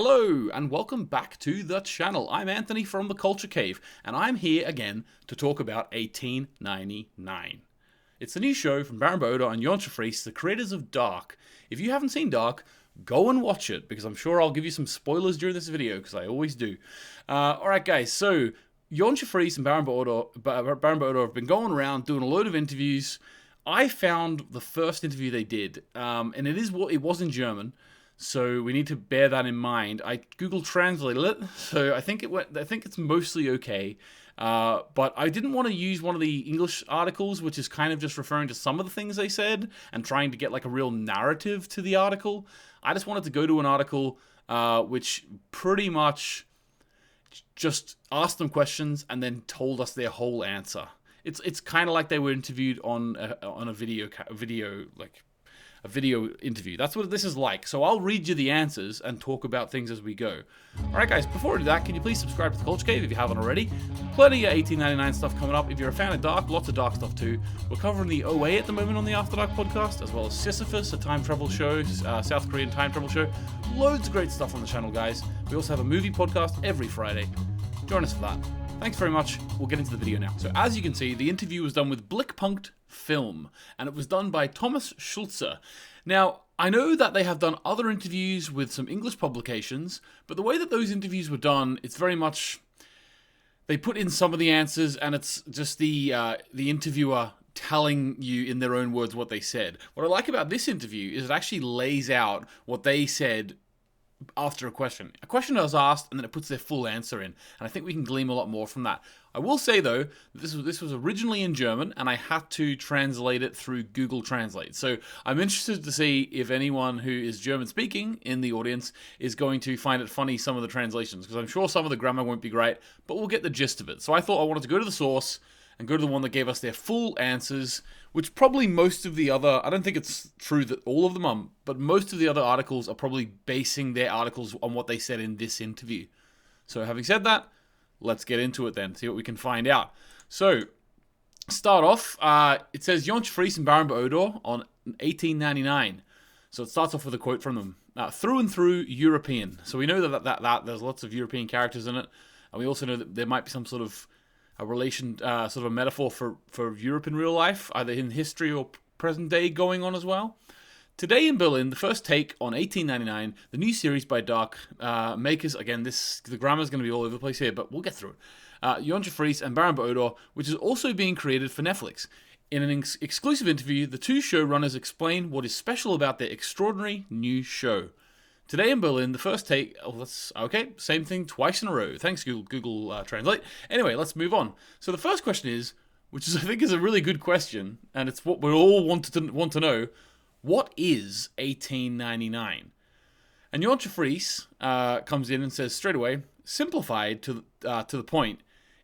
Hello and welcome back to the channel. I'm Anthony from the Culture Cave and I'm here again to talk about 1899. It's the new show from Baron Boda and Jon Fries, the creators of Dark. If you haven't seen Dark, go and watch it because I'm sure I'll give you some spoilers during this video because I always do. Alright guys, so Jon Fries and Baron Boda have been going around doing a load of interviews. I found the first interview they did and it was in German. So we need to bear that in mind. I Google translated it, so I think it's mostly okay. But I didn't want to use one of the English articles, which is kind of just referring to some of the things they said and trying to get like a real narrative to the article. I just wanted to go to an article which pretty much just asked them questions and then told us their whole answer. It's kind of like they were interviewed on a video interview. That's what this is like. So I'll read you the answers and talk about things as we go. Alright guys, before we do that, can you please subscribe to the Culture Cave if you haven't already? Plenty of 1899 stuff coming up. If you're a fan of Dark, lots of Dark stuff too. We're covering the OA at the moment on the After Dark podcast, as well as Sisyphus, a time travel show, South Korean time travel show. Loads of great stuff on the channel, guys. We also have a movie podcast every Friday. Join us for that. Thanks very much. We'll get into the video now. So as you can see, the interview was done with BLICKPUNKT Film, and it was done by Thomas Schulze. Now, I know that they have done other interviews with some English publications, but the way that those interviews were done, it's very much, they put in some of the answers, and it's just the interviewer telling you in their own words what they said. What I like about this interview is it actually lays out what they said after a question. A question was asked, and then it puts their full answer in. And I think we can glean a lot more from that. I will say, though, that this was originally in German, and I had to translate it through Google Translate. So I'm interested to see if anyone who is German-speaking in the audience is going to find it funny, some of the translations, because I'm sure some of the grammar won't be great, but we'll get the gist of it. So I thought I wanted to go to the source and go to the one that gave us their full answers, which probably most of the other, I don't think it's true that all of them are, but most of the other articles are probably basing their articles on what they said in this interview. So having said that, let's get into it then, see what we can find out. So, start off, it says Jon Fries and Baron Boda on 1899. So it starts off with a quote from them. Through and through European. So we know that there's lots of European characters in it, and we also know that there might be some sort of a relation, sort of a metaphor for Europe in real life, either in history or present day going on as well. Today in Berlin, the first take on 1899, the new series by Dark makers. Again, the grammar's going to be all over the place here, but we'll get through it. Jon Fries and Baron Boda, which is also being created for Netflix. In an exclusive interview, the two showrunners explain what is special about their extraordinary new show. Today in Berlin, the first take. Oh, that's okay. Same thing twice in a row. Thanks, Google Translate. Anyway, let's move on. So the first question is, which is I think is a really good question, and it's what we all want to know. What is 1899? And Jon Fries comes in and says straight away, simplified to the point,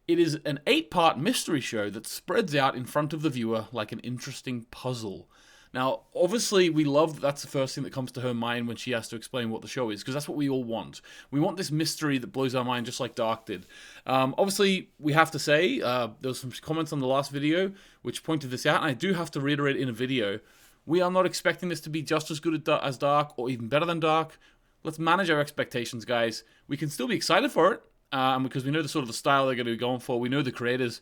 it is an 8-part mystery show that spreads out in front of the viewer like an interesting puzzle. Now, obviously, we love that's the first thing that comes to her mind when she has to explain what the show is, because that's what we all want. We want this mystery that blows our mind just like Dark did. Obviously, we have to say, there was some comments on the last video which pointed this out, and I do have to reiterate in a video, we are not expecting this to be just as good as Dark, or even better than Dark. Let's manage our expectations, guys. We can still be excited for it, because we know the sort of the style they're going to be going for. We know the creators,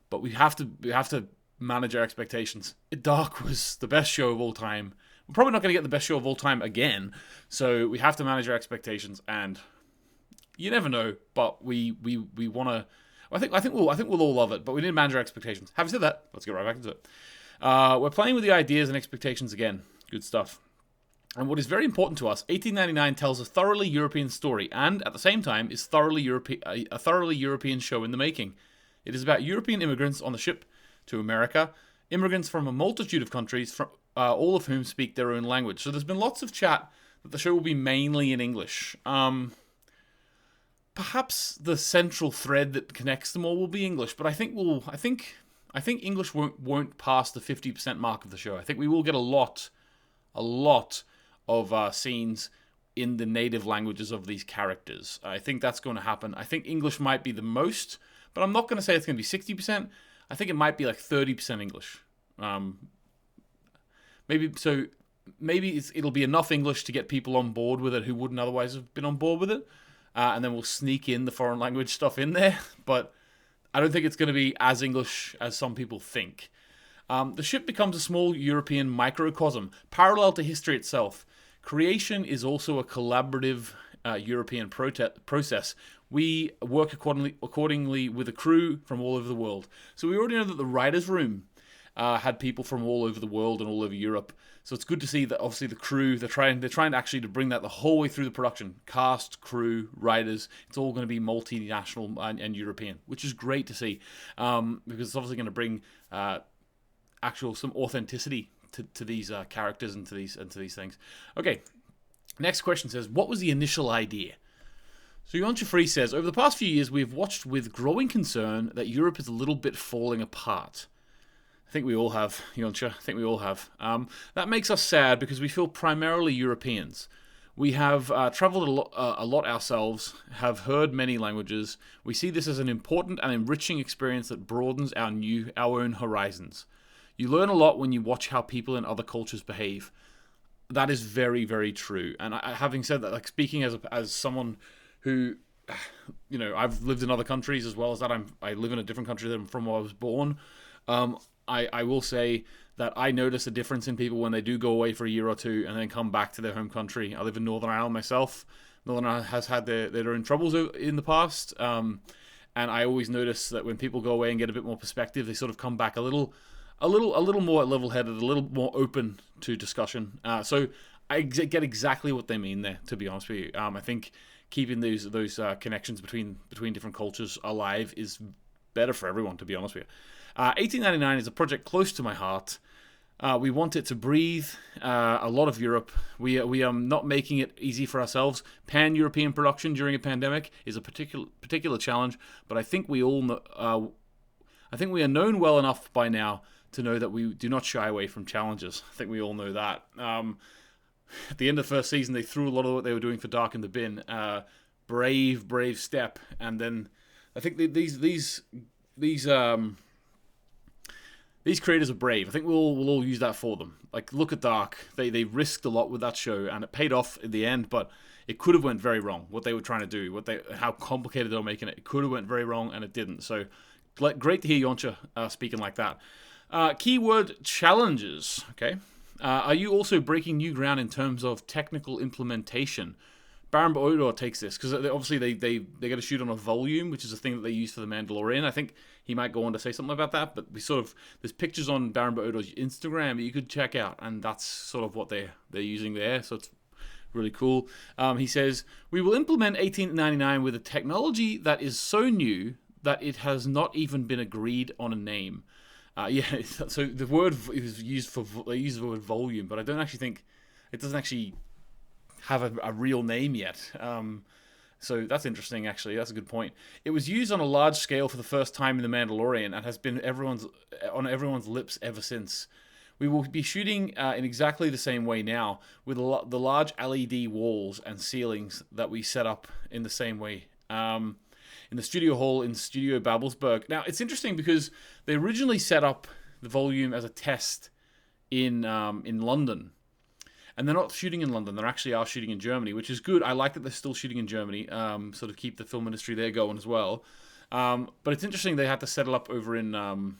but we have to manage our expectations. Dark was the best show of all time. We're probably not going to get the best show of all time again, so we have to manage our expectations. And you never know, but we want to. I think we'll all love it, but we need to manage our expectations. Having said that, let's get right back into it. We're playing with the ideas and expectations again. Good stuff. And what is very important to us, 1899 tells a thoroughly European story, and at the same time is a thoroughly European show in the making. It is about European immigrants on the ship to America, immigrants from a multitude of countries, all of whom speak their own language. So there's been lots of chat that the show will be mainly in English. Perhaps the central thread that connects them all will be English, but I think English won't pass the 50% mark of the show. I think we will get a lot of scenes in the native languages of these characters. I think that's going to happen. I think English might be the most, but I'm not going to say it's going to be 60%. I think it might be like 30% English. Maybe so. maybe it'll be enough English to get people on board with it who wouldn't otherwise have been on board with it. And then we'll sneak in the foreign language stuff in there. But I don't think it's going to be as English as some people think. The ship becomes a small European microcosm, parallel to history itself. Creation is also a collaborative European process. We work accordingly with a crew from all over the world. So we already know that the writers' room had people from all over the world and all over Europe. So it's good to see that obviously the crew, they're trying actually to bring that the whole way through the production. Cast, crew, writers, it's all going to be multinational and European, which is great to see, because it's obviously going to bring some authenticity to these characters and to these things. Okay, next question says, what was the initial idea? So Yoncha Free says, over the past few years, we've watched with growing concern that Europe is a little bit falling apart. I think we all have, Yoncha. I think we all have. That makes us sad because we feel primarily Europeans. We have traveled a lot ourselves, have heard many languages. We see this as an important and enriching experience that broadens our own horizons. You learn a lot when you watch how people in other cultures behave. That is very, very true. And having said that, like speaking as someone who, I've lived in other countries as well as that. I live in a different country than from where I was born. I will say that I notice a difference in people when they do go away for a year or two and then come back to their home country. I live in Northern Ireland myself. Northern Ireland has had their own troubles in the past. And I always notice that when people go away and get a bit more perspective, they sort of come back a little more level-headed, a little more open to discussion. So I get exactly what they mean there, to be honest with you. I think keeping those connections between different cultures alive is better for everyone, to be honest with you. 1899 is a project close to my heart. We want it to breathe a lot of Europe. We are not making it easy for ourselves. Pan-European production during a pandemic is a particular challenge, but I think we all know, I think we are known well enough by now to know that we do not shy away from challenges. I think we all know that. At the end of the first season, they threw a lot of what they were doing for Dark in the bin. Brave step, and then I think these creators are brave. I think we'll all use that for them. Like, look at Dark. They risked a lot with that show, and it paid off in the end, but it could have went very wrong, what they were trying to do, how complicated they were making it. It could have went very wrong, and it didn't. So, great to hear Yoncha speaking like that. Keyword challenges, okay? Are you also breaking new ground in terms of technical implementation? Baron Odor takes this, because obviously they got to shoot on a volume, which is a thing that they use for The Mandalorian. I think he might go on to say something about that, but there's pictures on Baron Odor's Instagram that you could check out, and that's sort of what they're using there, so it's really cool. He says, we will implement 1899 with a technology that is so new that it has not even been agreed on a name. So the word is used they use the word volume, but I don't actually think it doesn't actually have a real name yet. So that's interesting, actually. That's a good point. It was used on a large scale for the first time in The Mandalorian and has been on everyone's lips ever since. We will be shooting in exactly the same way now, with the large LED walls and ceilings that we set up in the same way. In the studio hall in Studio Babelsberg. Now, it's interesting because they originally set up the volume as a test in London. And they're not shooting in London. They actually are shooting in Germany, which is good. I like that they're still shooting in Germany, sort of keep the film industry there going as well. But it's interesting they had to settle up over in... was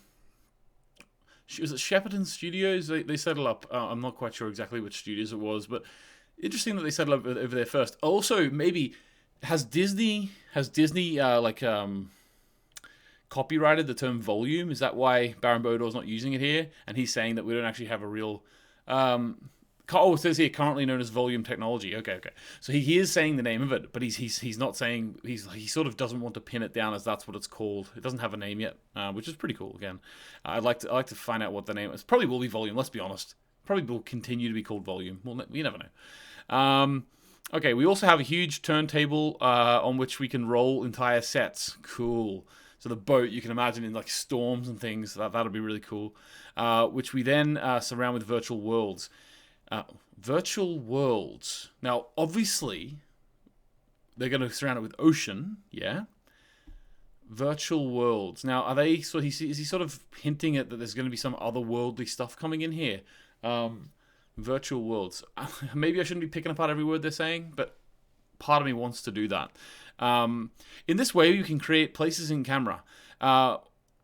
it Shepperton Studios? They settled up. I'm not quite sure exactly which studios it was, but interesting that they settled up over there first. Also, maybe... Has Disney copyrighted the term volume? Is that why Baron Bodor's not using it here? And he's saying that we don't actually have a real... it says here currently known as volume technology. Okay. So he is saying the name of it, but he's not saying... He sort of doesn't want to pin it down as that's what it's called. It doesn't have a name yet, which is pretty cool, again. I'd like to find out what the name is. Probably will be volume, let's be honest. Probably will continue to be called volume. Well, you never know. Okay, we also have a huge turntable on which we can roll entire sets. Cool. So the boat, you can imagine in like storms and things, that'll be really cool. Which we then surround with virtual worlds. Virtual worlds. Now, obviously, they're going to surround it with ocean, yeah? Virtual worlds. Now, are they... So is he sort of hinting at that there's going to be some otherworldly stuff coming in here? Virtual worlds. Maybe I shouldn't be picking apart every word they're saying, but part of me wants to do that. In this way, you can create places in camera.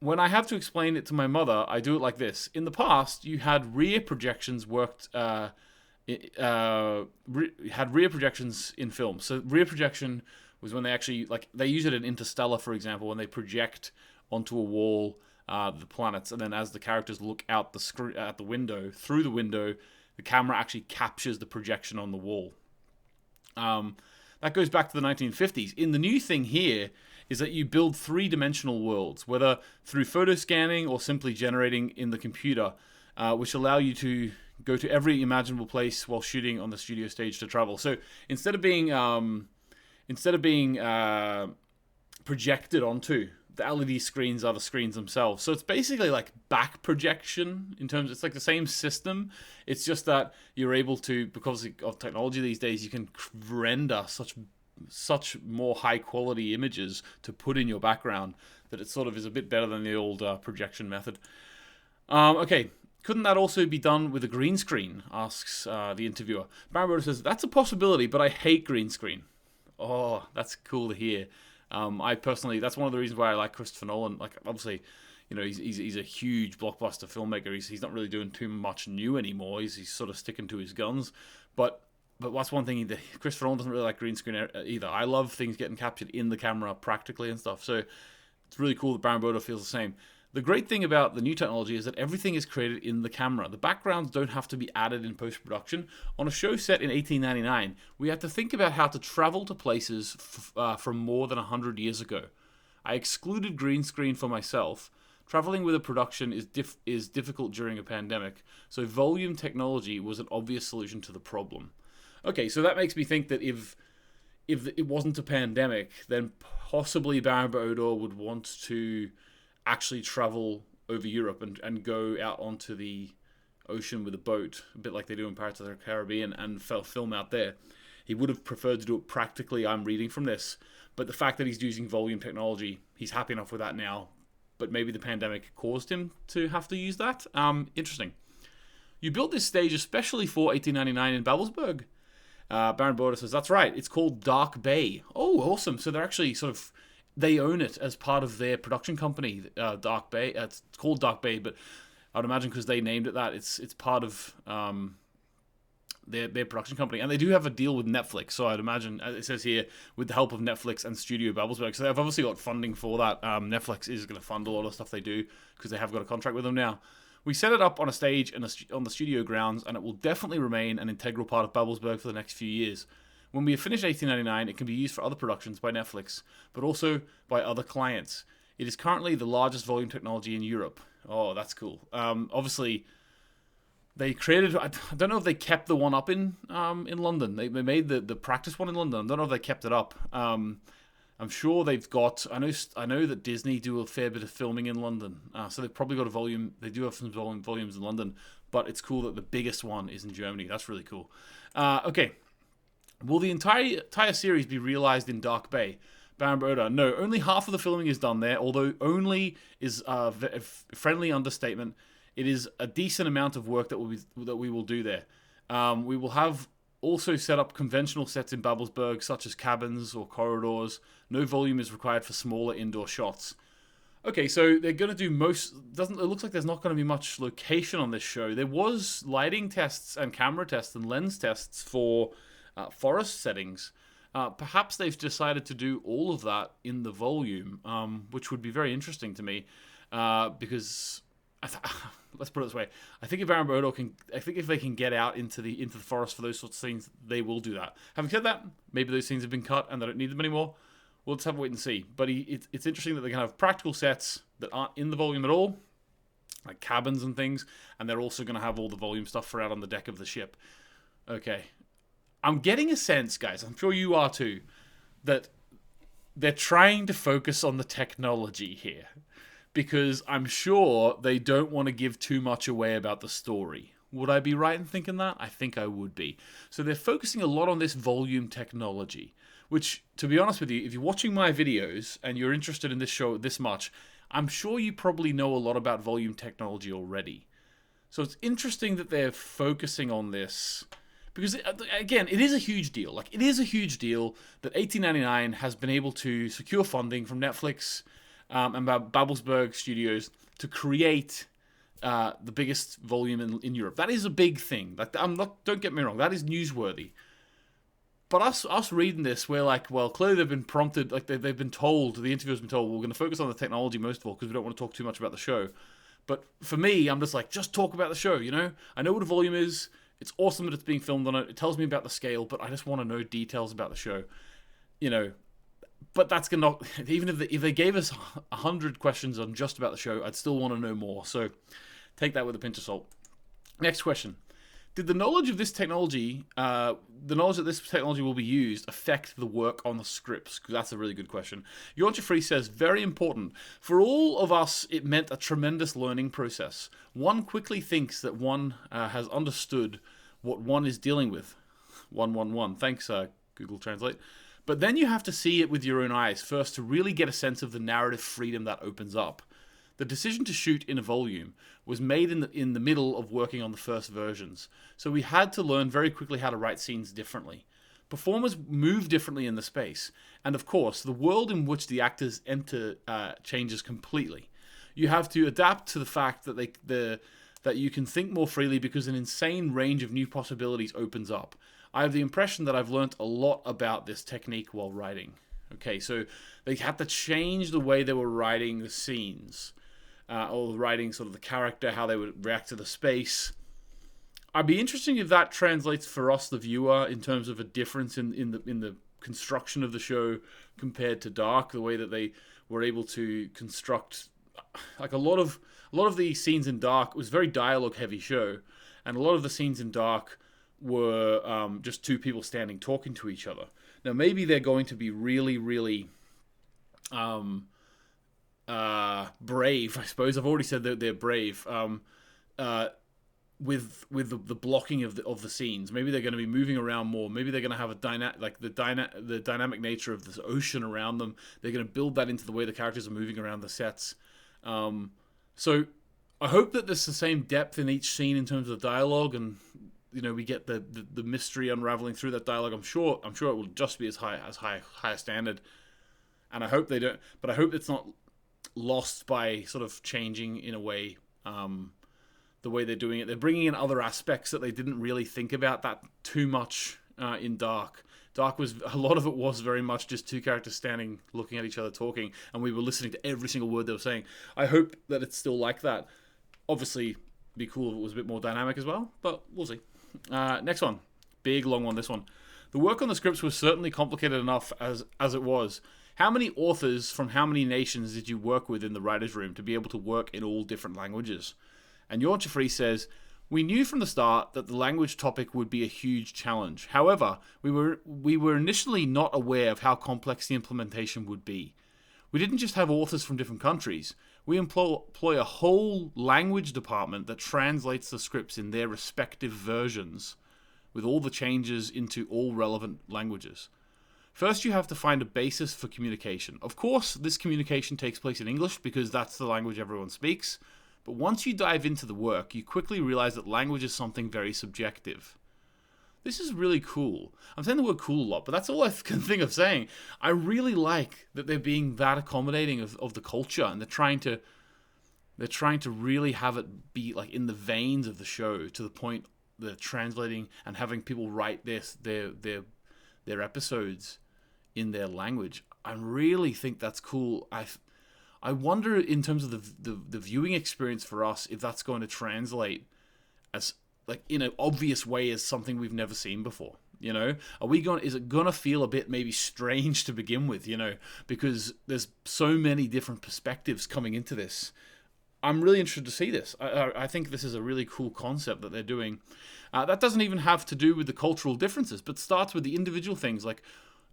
When I have to explain it to my mother, I do it like this. In the past, you had rear projections had rear projections in film. So rear projection was when they actually, like, they use it in Interstellar, for example, when they project onto a wall the planets, and then as the characters look out at the window, through the window, the camera actually captures the projection on the wall. That goes back to the 1950s. In the new thing here is that you build three-dimensional worlds, whether through photo scanning or simply generating in the computer, which allow you to go to every imaginable place while shooting on the studio stage to travel. So instead of being projected onto, the LED screens are the screens themselves. So it's basically like back projection in terms. It's like the same system. It's just that you're able to, because of technology these days, you can render such more high quality images to put in your background that it sort of is a bit better than the old projection method. Okay, couldn't that also be done with a green screen? Asks the interviewer. Baron says, that's a possibility, but I hate green screen. Oh, that's cool to hear. I personally, that's one of the reasons why I like Christopher Nolan. Like, obviously, you know, he's a huge blockbuster filmmaker. He's not really doing too much new anymore. He's sort of sticking to his guns. But that's one thing. Christopher Nolan doesn't really like green screen either. I love things getting captured in the camera practically and stuff. So it's really cool that Baron Broder feels the same. The great thing about the new technology is that everything is created in the camera. The backgrounds don't have to be added in post-production. On a show set in 1899, we had to think about how to travel to places from more than 100 years ago. I excluded green screen for myself. Traveling with a production is difficult during a pandemic, so volume technology was an obvious solution to the problem. Okay, so that makes me think that if it wasn't a pandemic, then possibly Baron Odor would want to actually travel over Europe and go out onto the ocean with a boat, a bit like they do in Pirates of the Caribbean, and film out there. He would have preferred to do it practically, I'm reading from this, but the fact that he's using volume technology, he's happy enough with that now, but maybe the pandemic caused him to have to use that. Interesting. You built this stage especially for 1899 in Babelsberg. Baron Border says, that's right, it's called Dark Bay. Oh, awesome. So they're actually they own it as part of their production company, Dark Bay. It's called Dark Bay, but I would imagine because they named it that, it's part of their production company. And they do have a deal with Netflix, so I'd imagine, it says here, with the help of Netflix and Studio Babelsberg. So they've obviously got funding for that. Netflix is going to fund a lot of stuff they do because they have got a contract with them now. We set it up on a stage on the studio grounds, and it will definitely remain an integral part of Babelsberg for the next few years. When we have finished 1899, it can be used for other productions by Netflix, but also by other clients. It is currently the largest volume technology in Europe. Oh, that's cool. Obviously, they created, I don't know if they kept the one up in London. They made the practice one in London. I don't know if they kept it up. I'm sure they've got, I know that Disney do a fair bit of filming in London. So they've probably got a volume, they do have some volumes in London, but it's cool that the biggest one is in Germany. That's really cool. Okay. Will the entire series be realized in Dark Bay? Baron Broder, no, only half of the filming is done there, although only is a friendly understatement. It is a decent amount of work that we will do there. We will have also set up conventional sets in Babelsberg, such as cabins or corridors. No volume is required for smaller indoor shots. Okay, so they're going to do it looks like there's not going to be much location on this show. There was lighting tests and camera tests and lens tests for forest settings. Perhaps they've decided to do all of that in the volume, which would be very interesting to me, because let's put it this way: I think if Baron Broder if they can get out into the forest for those sorts of things, they will do that. Having said that, maybe those things have been cut and they don't need them anymore. We'll just have to wait and see. But it's interesting that they can have practical sets that aren't in the volume at all, like cabins and things, and they're also going to have all the volume stuff for out on the deck of the ship. Okay. I'm getting a sense, guys, I'm sure you are too, that they're trying to focus on the technology here, because I'm sure they don't want to give too much away about the story. Would I be right in thinking that? I think I would be. So they're focusing a lot on this volume technology, which, to be honest with you, if you're watching my videos and you're interested in this show this much, I'm sure you probably know a lot about volume technology already. So it's interesting that they're focusing on this because, again, it is a huge deal. Like, it is a huge deal that 1899 has been able to secure funding from Netflix and Babelsberg Studios to create the biggest volume in Europe. That is a big thing. Like, don't get me wrong, that is newsworthy. But us reading this, we're like, well, clearly they've been prompted, like they've been told, the interviewer's been told, we're going to focus on the technology most of all because we don't want to talk too much about the show. But for me, I'm just like, just talk about the show, you know? I know what a volume is. It's awesome that it's being filmed on it. It tells me about the scale, but I just want to know details about the show, you know? But that's going to, even if they gave us 100 questions on just about the show, I'd still want to know more. So take that with a pinch of salt. Next question. Did the knowledge of this technology, the knowledge that this technology will be used, affect the work on the scripts? That's a really good question. Yorcha Free says, very important. For all of us, it meant a tremendous learning process. One quickly thinks that one has understood what one is dealing with. 111. Thanks, Google Translate. But then you have to see it with your own eyes first to really get a sense of the narrative freedom that opens up. The decision to shoot in a volume was made in the middle of working on the first versions, so we had to learn very quickly how to write scenes differently. Performers move differently in the space, and of course, the world in which the actors enter changes completely. You have to adapt to the fact that that you can think more freely because an insane range of new possibilities opens up. I have the impression that I've learnt a lot about this technique while writing. Okay, so they had to change the way they were writing the scenes. Or writing sort of the character, how they would react to the space. I'd be interested if that translates for us, the viewer, in terms of a difference in the construction of the show compared to Dark, the way that they were able to construct, like a lot of the scenes in Dark was a very dialogue heavy show, and a lot of the scenes in Dark were just two people standing talking to each other. Now maybe they're going to be really, really brave, I suppose. I've already said that they're brave. With the blocking of the scenes, maybe they're going to be moving around more. Maybe they're going to have the dynamic nature of this ocean around them. They're going to build that into the way the characters are moving around the sets. So I hope that there's the same depth in each scene in terms of dialogue, and you know we get the mystery unraveling through that dialogue. I'm sure it will just be as high a standard, and I hope they don't. But I hope it's not lost by sort of changing in a way the way they're doing it. They're bringing in other aspects that they didn't really think about that too much in Dark. Dark was, a lot of it was very much just two characters standing looking at each other talking, and we were listening to every single word they were saying. I hope that it's still like that. Obviously it'd be cool if it was a bit more dynamic as well, but we'll see. Next one, big long one, this one. The work on the scripts was certainly complicated enough as it was. How many authors from how many nations did you work with in the writer's room to be able to work in all different languages? And Yorcha Free says, we knew from the start that the language topic would be a huge challenge. However, we were initially not aware of how complex the implementation would be. We didn't just have authors from different countries. We employ a whole language department that translates the scripts in their respective versions with all the changes into all relevant languages. First, you have to find a basis for communication. Of course, this communication takes place in English because that's the language everyone speaks. But once you dive into the work, you quickly realize that language is something very subjective. This is really cool. I'm saying the word cool a lot, but that's all I can think of saying. I really like that they're being that accommodating of the culture, and they're trying to really have it be like in the veins of the show, to the point they're translating and having people write their episodes in their language. I really think that's cool. I wonder, in terms of the viewing experience for us, if that's going to translate as like in an obvious way as something we've never seen before. You know, is it gonna feel a bit maybe strange to begin with? You know, because there's so many different perspectives coming into this. I'm really interested to see this. I think this is a really cool concept that they're doing. That doesn't even have to do with the cultural differences, but starts with the individual things like,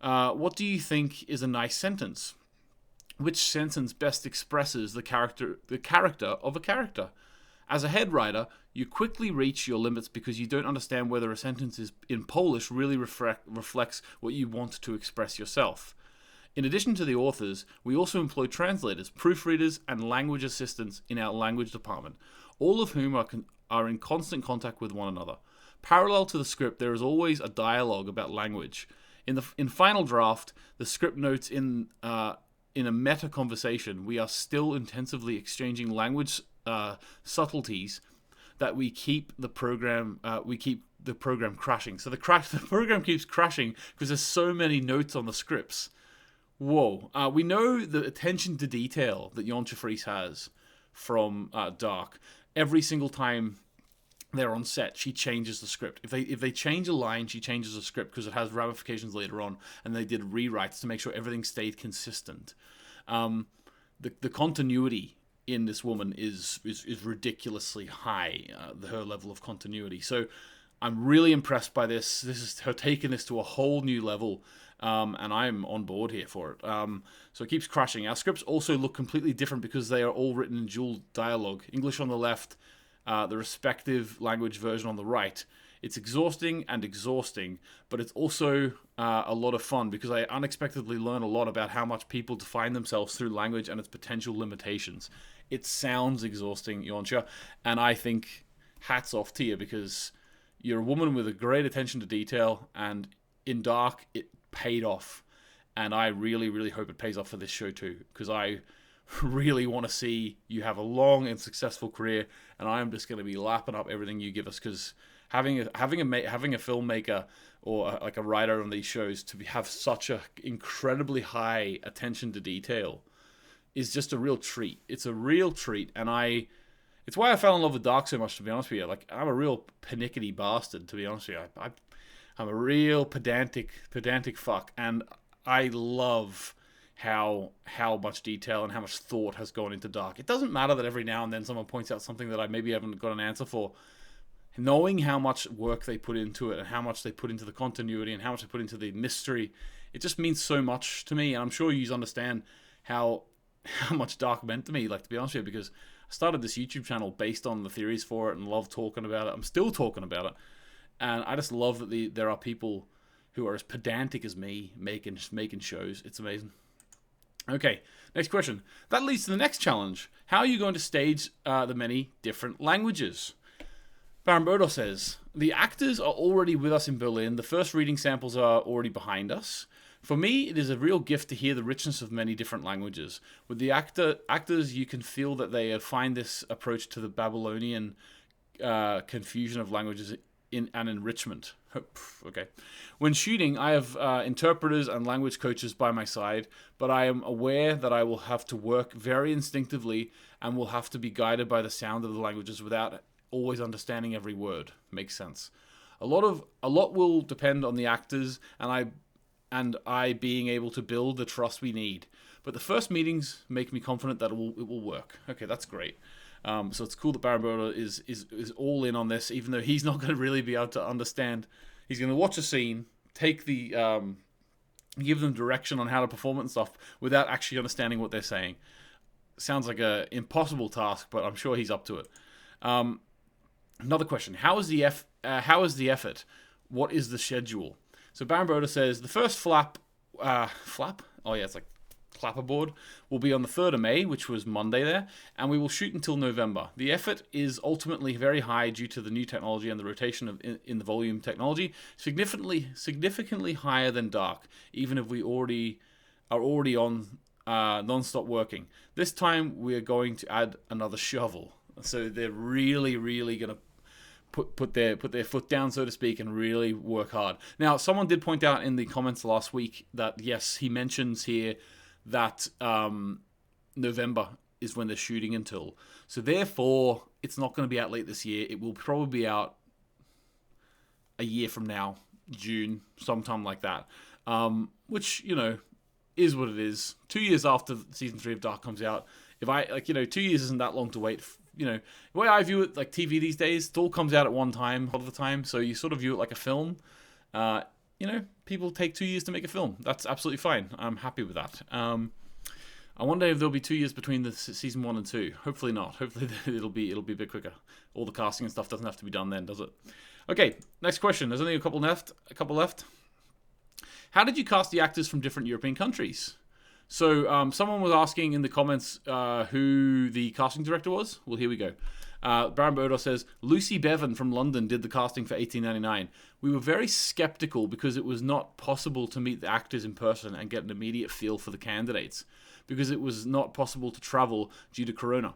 what do you think is a nice sentence? Which sentence best expresses the character of a character? As a head writer, you quickly reach your limits because you don't understand whether a sentence is in Polish really reflects what you want to express yourself. In addition to the authors, we also employ translators, proofreaders, and language assistants in our language department, all of whom are in constant contact with one another. Parallel to the script, there is always a dialogue about language. In final draft, the script notes in a meta conversation, we are still intensively exchanging language subtleties that we keep the program crashing. So the program keeps crashing because there's so many notes on the scripts. Whoa. We know the attention to detail that Jon Fries has from Dark. Every single time they're on set, she changes the script. If they change a line, she changes the script because it has ramifications later on, and they did rewrites to make sure everything stayed consistent. The continuity in this woman is ridiculously high, her level of continuity. So I'm really impressed by this. This is her taking this to a whole new level, and I'm on board here for it. So it keeps crashing. Our scripts also look completely different because they are all written in dual dialogue. English on the left, the respective language version on the right. It's exhausting, but it's also a lot of fun because I unexpectedly learn a lot about how much people define themselves through language and its potential limitations. It sounds exhausting, Yoncha, and I think hats off to you because you're a woman with a great attention to detail, and in Dark, it paid off. And I really, really hope it pays off for this show too, because I really want to see you have a long and successful career, and I am just going to be lapping up everything you give us, because having a filmmaker or like a writer on these shows to have such a incredibly high attention to detail is just a real treat. It's a real treat, and it's why I fell in love with Dark so much, to be honest with you. Like, I'm a real pernickety bastard, to be honest with you. I'm a real pedantic fuck, and I love how much detail and how much thought has gone into Dark. It doesn't matter that every now and then someone points out something that I maybe haven't got an answer for. Knowing how much work they put into it and how much they put into the continuity and how much they put into the mystery, it just means so much to me. And I'm sure you understand how much Dark meant to me, like, to be honest with you, because I started this YouTube channel based on the theories for it and love talking about it. I'm still talking about it. And I just love that there are people who are as pedantic as me making shows. It's amazing. Okay, next question. That leads to the next challenge. How are you going to stage the many different languages? Barambodo says, the actors are already with us in Berlin. The first reading samples are already behind us. For me, it is a real gift to hear the richness of many different languages. With the actors, you can feel that they find this approach to the Babylonian confusion of languages in an enrichment. Okay. When shooting, I have interpreters and language coaches by my side, but I am aware that I will have to work very instinctively and will have to be guided by the sound of the languages without always understanding every word. Makes sense. A lot will depend on the actors and I being able to build the trust we need. But the first meetings make me confident that it will work. Okay, that's great. So it's cool that Baramboda is all in on this, even though he's not going to really be able to understand. He's going to watch a scene, take give them direction on how to perform it and stuff without actually understanding what they're saying. Sounds like an impossible task, but I'm sure he's up to it. Another question: How is the effort? What is the schedule? So Baramboda says the first flap? Oh yeah, it's like clapperboard will be on the 3rd of May, which was Monday there, and we will shoot until November. The effort is ultimately very high due to the new technology and the rotation in the volume technology, significantly higher than Dark, even if we are already on non-stop working. This time we are going to add another shovel. So they're really, really going to put their foot down, so to speak, and really work hard. Now, someone did point out in the comments last week that, yes, he mentions here that November is when they're shooting until. So therefore, it's not going to be out late this year. It will probably be out a year from now, June, sometime like that. Which, is what it is. 2 years after season 3 of Dark comes out, 2 years isn't that long to wait. The way I view it, like TV these days, it all comes out at one time, a lot of the time. So you sort of view it like a film. People take 2 years to make a film. That's absolutely fine. I'm happy with that. I wonder if there'll be 2 years between the season 1 and 2. Hopefully not. Hopefully it'll be a bit quicker. All the casting and stuff doesn't have to be done then, does it? Okay, next question. There's only a couple left. How did you cast the actors from different European countries? So someone was asking in the comments who the casting director was. Well, here we go. Baron Bodor says, Lucy Bevan from London did the casting for 1899. We were very skeptical because it was not possible to meet the actors in person and get an immediate feel for the candidates, because it was not possible to travel due to Corona.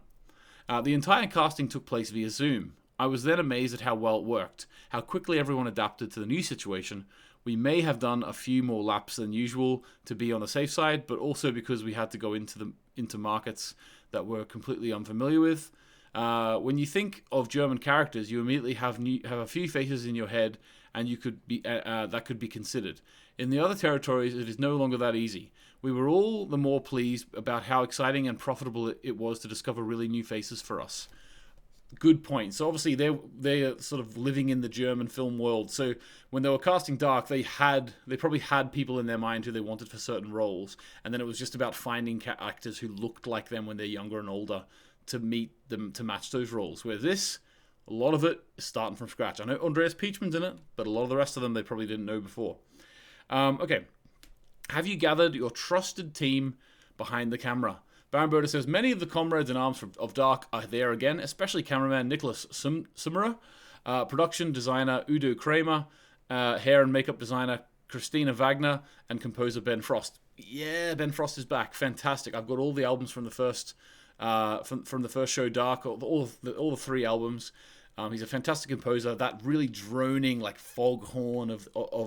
The entire casting took place via Zoom. I was then amazed at how well it worked, how quickly everyone adapted to the new situation. We may have done a few more laps than usual to be on the safe side, but also because we had to go into markets that we're completely unfamiliar with. When you think of German characters, you immediately have a few faces in your head, and you could be that could be considered. In the other territories, it is no longer that easy. We were all the more pleased about how exciting and profitable it was to discover really new faces for us. Good point. So obviously they're sort of living in the German film world. So when they were casting Dark, they probably had people in their mind who they wanted for certain roles, and then it was just about finding actors who looked like them when they're younger and older to meet them to match those roles. Where this, a lot of it is starting from scratch. I know Andreas Peachman's in it, but a lot of the rest of them they probably didn't know before. Okay, have you gathered your trusted team behind the camera? Baron Bodor says, many of the comrades in arms of Dark are there again, especially cameraman Nicholas Summerer, production designer Udo Kramer, hair and makeup designer Christina Wagner, and composer Ben Frost. Yeah, Ben Frost is back. Fantastic. I've got all the albums from the first from the first show, Dark, all the 3 albums. He's a fantastic composer. That really droning like foghorn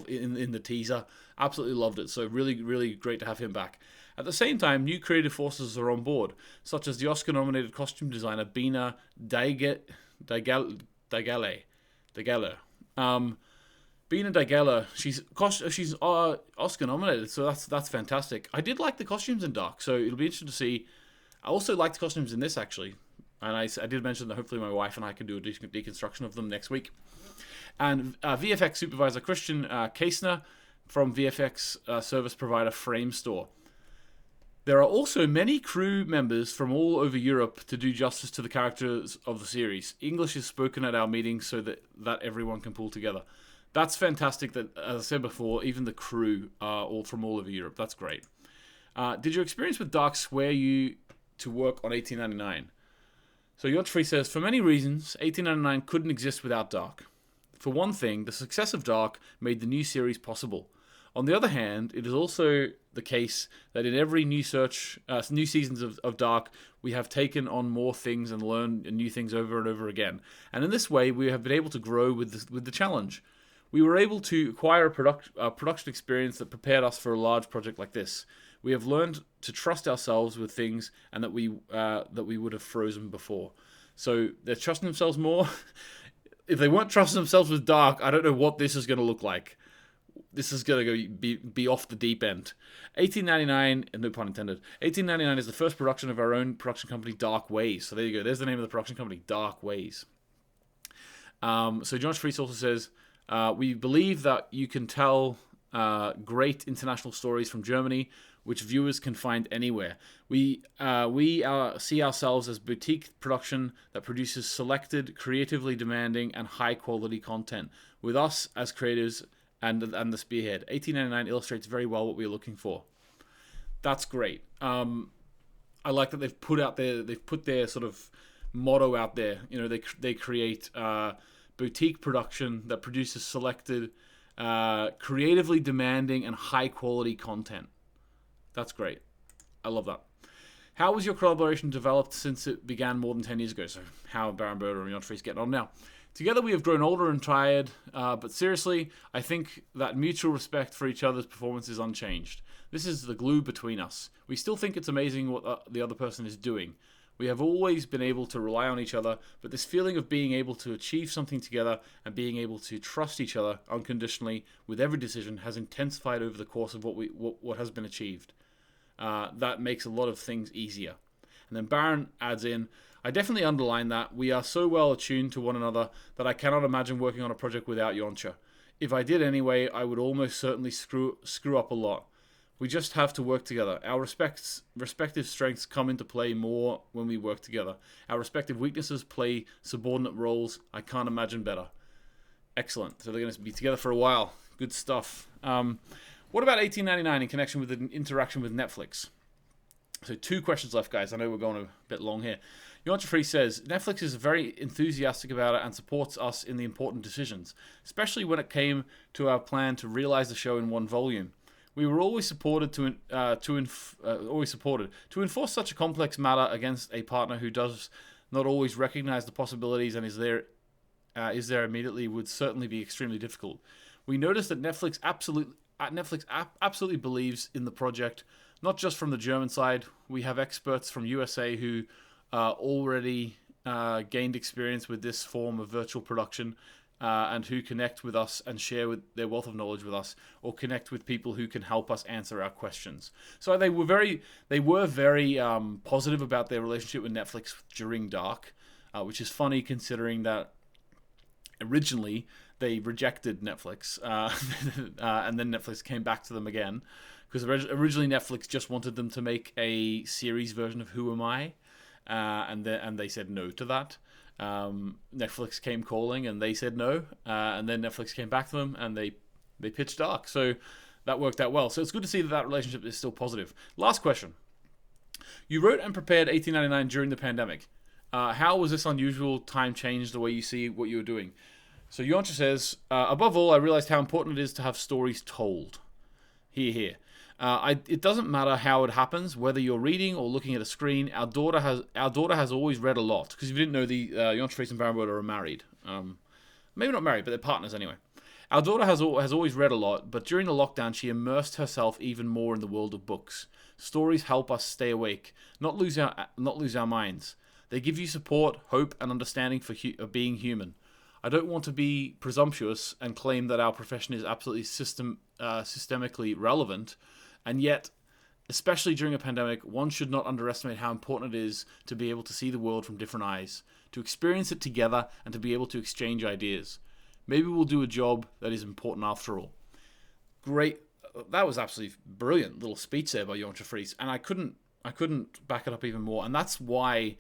in the teaser, absolutely loved it. So really, really great to have him back. At the same time, new creative forces are on board, such as the Oscar-nominated costume designer Bina Daigeler. Bina Daigeler, she's Oscar-nominated, so that's fantastic. I did like the costumes in Dark, so it'll be interesting to see. I also liked the costumes in this, actually. And I did mention that hopefully my wife and I can do a deconstruction of them next week. And VFX supervisor Christian Kaesner from VFX service provider Framestore. There are also many crew members from all over Europe to do justice to the characters of the series. English is spoken at our meetings so that everyone can pull together. That's fantastic that, as I said before, even the crew are all from all over Europe. That's great. Did your experience with Dark sway you to work on 1899? So Yotfree says, for many reasons, 1899 couldn't exist without Dark. For one thing, the success of Dark made the new series possible. On the other hand, it is also the case that in every new seasons of Dark, we have taken on more things and learned new things over and over again. And in this way, we have been able to grow with the challenge. We were able to acquire a production experience that prepared us for a large project like this. We have learned to trust ourselves with things, and that we would have frozen before. So they're trusting themselves more. If they weren't trusting themselves with Dark, I don't know what this is going to look like. This is going to be off the deep end. 1899, no pun intended. 1899 is the first production of our own production company, Dark Ways. So there you go. There's the name of the production company, Dark Ways. So John Fries also says, we believe that you can tell great international stories from Germany, which viewers can find anywhere. We see ourselves as boutique production that produces selected, creatively demanding, and high-quality content, with us as creators and the spearhead. 1899 illustrates very well what we're looking for. That's great. I like that they've put their sort of motto out there. You know, they create boutique production that produces selected, creatively demanding, and high-quality content. That's great. I love that. How was your collaboration developed since it began more than 10 years ago? So how are Baron Bodor and Yotfree getting on now? Together we have grown older and tired, but seriously, I think that mutual respect for each other's performance is unchanged. This is the glue between us. We still think it's amazing what the other person is doing. We have always been able to rely on each other, but this feeling of being able to achieve something together and being able to trust each other unconditionally with every decision has intensified over the course of what has been achieved. That makes a lot of things easier. And then Baron adds in, I definitely underline that. We are so well attuned to one another that I cannot imagine working on a project without Yoncha. If I did anyway, I would almost certainly screw up a lot. We just have to work together. Our respective strengths come into play more when we work together. Our respective weaknesses play subordinate roles. I can't imagine better. Excellent. So they're going to be together for a while. Good stuff. What about 1899 in connection with an interaction with Netflix? So 2 questions left, guys. I know we're going a bit long here. Yontrafree says, Netflix is very enthusiastic about it and supports us in the important decisions, especially when it came to our plan to realize the show in 1 volume. We were always supported to enforce such a complex matter against a partner who does not always recognize the possibilities and is there immediately would certainly be extremely difficult. We noticed that Netflix absolutely believes in the project, not just from the German side. We have experts from USA who already gained experience with this form of virtual production and who connect with us and share their wealth of knowledge with us, or connect with people who can help us answer our questions. So they were very positive about their relationship with Netflix during Dark, which is funny considering that originally they rejected Netflix, and then Netflix came back to them again, because originally Netflix just wanted them to make a series version of Who Am I, and they said no to that. Netflix came calling and they said no, and then Netflix came back to them and they pitched Dark. So that worked out well. So it's good to see that relationship is still positive. Last question. You wrote and prepared 1899 during the pandemic. How was this unusual time change the way you see what you were doing? So Yoncha says, above all, I realized how important it is to have stories told. Here. It doesn't matter how it happens, whether you're reading or looking at a screen. Our daughter has always read a lot. Because if you didn't know, the Yoncha and Baron are married. Maybe not married, but they're partners anyway. Our daughter has always read a lot, but during the lockdown, she immersed herself even more in the world of books. Stories help us stay awake, not lose our minds. They give you support, hope, and understanding of being human. I don't want to be presumptuous and claim that our profession is absolutely systemically relevant, and yet, especially during a pandemic, one should not underestimate how important it is to be able to see the world from different eyes, to experience it together, and to be able to exchange ideas. Maybe we'll do a job that is important after all. Great. That was absolutely brilliant little speech there by Yoncha, and I couldn't back it up even more, and that's why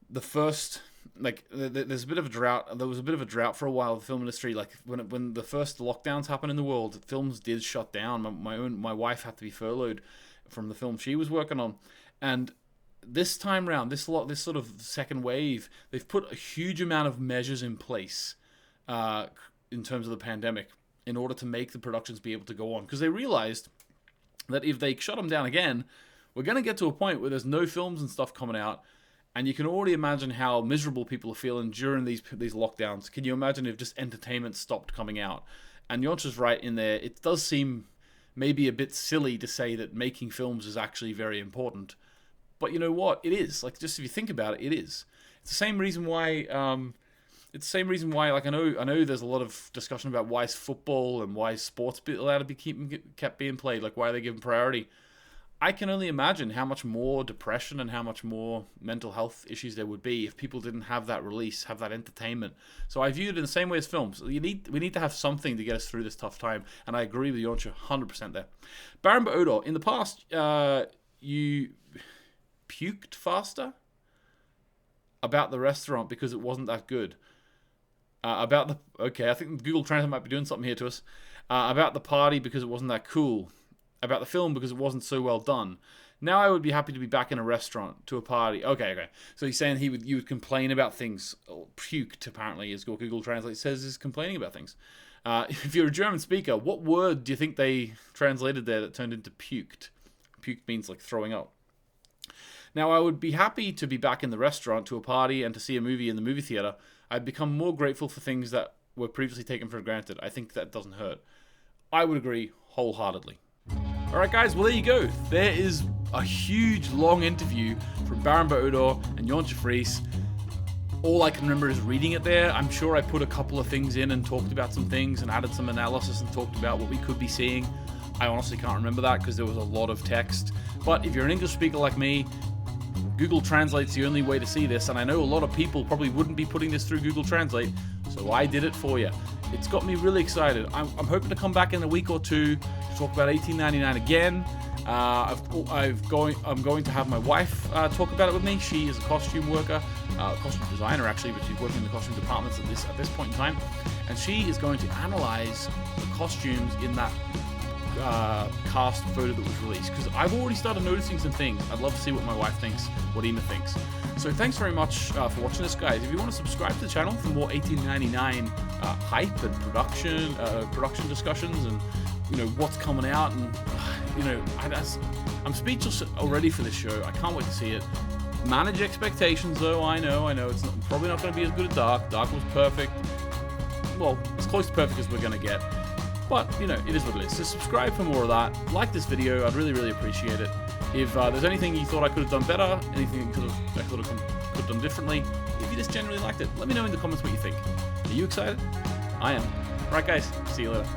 the first, there's a bit of a drought. There was a bit of a drought for a while in the film industry. Like when the first lockdowns happened in the world, films did shut down. My wife had to be furloughed from the film she was working on, and this time round, this sort of second wave, they've put a huge amount of measures in place in terms of the pandemic in order to make the productions be able to go on, because they realized that if they shut them down again, we're going to get to a point where there's no films and stuff coming out. And you can already imagine how miserable people are feeling during these lockdowns. Can you imagine if just entertainment stopped coming out? And Yoncha's right in there. It does seem maybe a bit silly to say that making films is actually very important. But you know what? It is. Like, just if you think about it, it is. It's the same reason why. Like, I know there's a lot of discussion about why is football and why is sports allowed to be kept being played. Like, why are they given priority? I can only imagine how much more depression and how much more mental health issues there would be if people didn't have that release, have that entertainment. So I view it in the same way as films. We need to have something to get us through this tough time, and I agree with Yoncha 100% there. Baron Odor, in the past, you puked faster about the restaurant because it wasn't that good. I think Google Translate might be doing something here to us. About the party because it wasn't that cool. About the film because it wasn't so well done. Now I would be happy to be back in a restaurant to a party. Okay. So he's saying you would complain about things. Puked, apparently, is what Google Translate says is complaining about things. If you're a German speaker, what word do you think they translated there that turned into puked? Puked means like throwing up. Now I would be happy to be back in the restaurant to a party and to see a movie in the movie theater. I've become more grateful for things that were previously taken for granted. I think that doesn't hurt. I would agree wholeheartedly. Alright guys, well there you go. There is a huge long interview from Baron Odor and Yoncha Fries. All I can remember is reading it there. I'm sure I put a couple of things in and talked about some things and added some analysis and talked about what we could be seeing. I honestly can't remember that because there was a lot of text. But if you're an English speaker like me, Google Translate's the only way to see this, and I know a lot of people probably wouldn't be putting this through Google Translate, so I did it for you. It's got me really excited. I'm hoping to come back in a week or two to talk about 1899 again. I'm going to have my wife talk about it with me. She is a costume worker, costume designer actually, but she's working in the costume departments at this point in time, and she is going to analyze the costumes in that cast photo that was released, because I've already started noticing some things. I'd love to see what my wife thinks, what Ema thinks. So thanks very much for watching this, guys. If you want to subscribe to the channel for more 1899 hype and production discussions, and you know what's coming out, and you know I'm speechless already for this show. I can't wait to see it. Manage expectations, though. I know it's probably not going to be as good as Dark. Dark was perfect. Well, as close to perfect as we're going to get. But, you know, it is what it is. So subscribe for more of that. Like this video. I'd really, really appreciate it. If there's anything you thought I could have done better, anything I could have done differently, if you just generally liked it, let me know in the comments what you think. Are you excited? I am. Alright, guys. See you later.